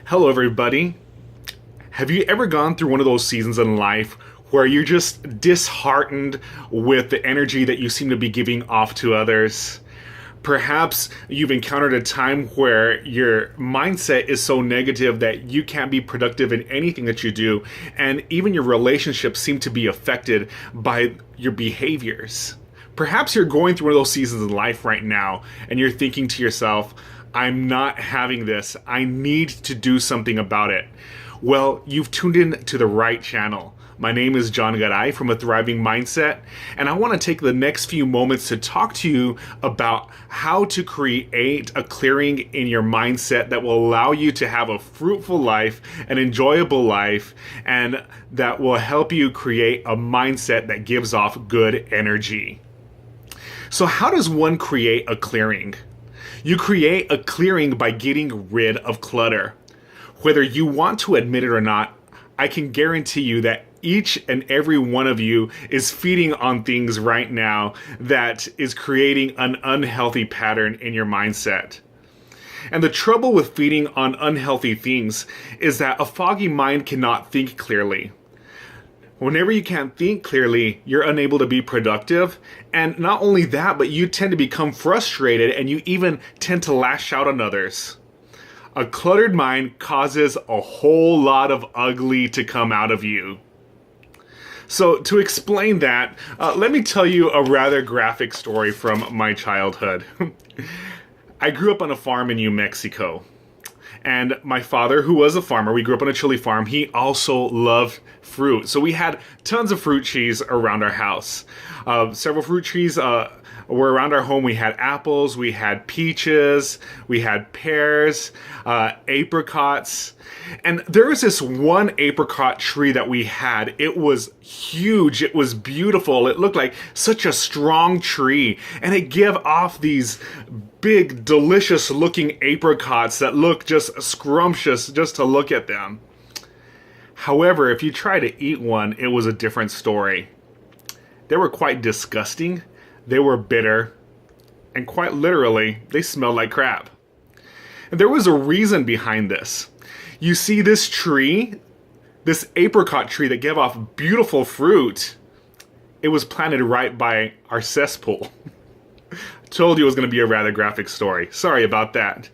Hello, everybody. Have you ever gone through one of those seasons in life where you're just disheartened with the energy that you seem to be giving off to others? Perhaps you've encountered a time where your mindset is so negative that you can't be productive in anything that you do, and even your relationships seem to be affected by your behaviors. Perhaps you're going through one of those seasons in life right now, and you're thinking to yourself, I'm not having this. I need to do something about it. Well, you've tuned in to the right channel. My name is John Garay from A Thriving Mindset, and I want to take the next few moments to talk to you about how to create a clearing in your mindset that will allow you to have a fruitful life, an enjoyable life, and that will help you create a mindset that gives off good energy. So how does one create a clearing? You create a clearing by getting rid of clutter. Whether you want to admit it or not, I can guarantee you that each and every one of you is feeding on things right now that is creating an unhealthy pattern in your mindset. And the trouble with feeding on unhealthy things is that a foggy mind cannot think clearly. Whenever you can't think clearly, you're unable to be productive. And not only that, but you tend to become frustrated and you even tend to lash out on others. A cluttered mind causes a whole lot of ugly to come out of you. So to explain that, let me tell you a rather graphic story from my childhood. I grew up on a farm in New Mexico. And my father, who was a farmer, we grew up on a chili farm, he also loved fruit. So we had tons of fruit trees around our house. Several fruit trees were around our home. We had apples, we had peaches, we had pears, apricots. And there was this one apricot tree that we had. It was huge. It was beautiful. It looked like such a strong tree. And it gave off these big, delicious looking apricots that look just scrumptious just to look at them. However, if you try to eat one, it was a different story. They were quite disgusting. They were bitter. And quite literally, they smelled like crap. And there was a reason behind this. You see, this tree, this apricot tree that gave off beautiful fruit, it was planted right by our cesspool. Told you it was going to be a rather graphic story. Sorry about that.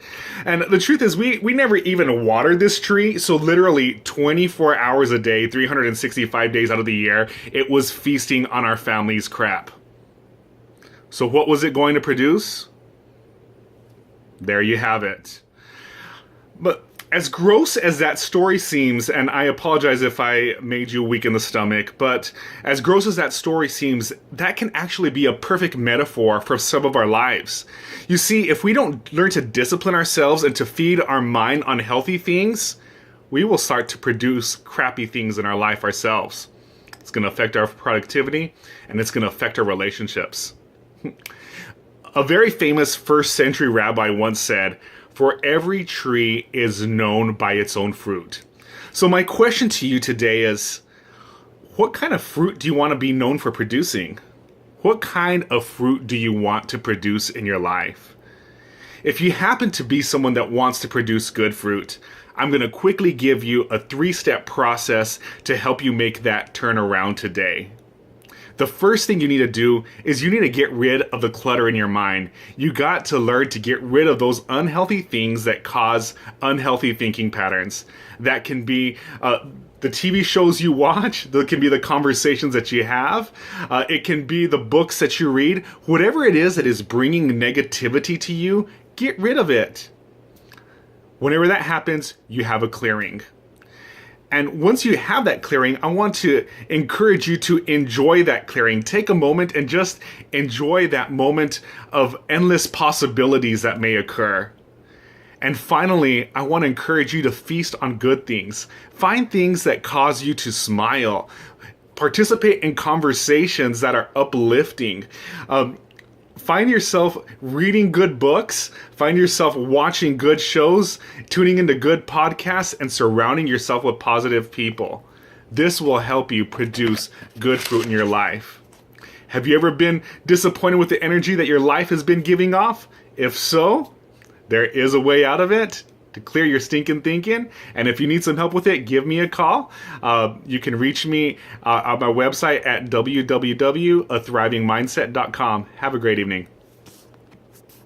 And the truth is, we never even watered this tree, so literally 24 hours a day, 365 days out of the year, it was feasting on our family's crap. So what was it going to produce? There you have it. But as gross as that story seems, and I apologize if I made you weak in the stomach, but as gross as that story seems, that can actually be a perfect metaphor for some of our lives. You see, if we don't learn to discipline ourselves and to feed our mind on healthy things, we will start to produce crappy things in our life ourselves. It's going to affect our productivity, and it's going to affect our relationships. A very famous first century rabbi once said, "For every tree is known by its own fruit." So my question to you today is, what kind of fruit do you want to be known for producing? What kind of fruit do you want to produce in your life? If you happen to be someone that wants to produce good fruit, I'm going to quickly give you a 3-step process to help you make that turn around today. The first thing you need to do is you need to get rid of the clutter in your mind. You got to learn to get rid of those unhealthy things that cause unhealthy thinking patterns. That can be the TV shows you watch, that can be the conversations that you have, it can be the books that you read. Whatever it is that is bringing negativity to you, get rid of it. Whenever that happens, you have a clearing. And once you have that clearing, I want to encourage you to enjoy that clearing. Take a moment and just enjoy that moment of endless possibilities that may occur. And finally, I want to encourage you to feast on good things. Find things that cause you to smile. Participate in conversations that are uplifting. Find yourself reading good books, find yourself watching good shows, tuning into good podcasts, and surrounding yourself with positive people. This will help you produce good fruit in your life. Have you ever been disappointed with the energy that your life has been giving off? If so, there is a way out of it. to clear your stinking thinking. And if you need some help with it, give me a call. You can reach me on my website at www.athrivingmindset.com. Have a great evening.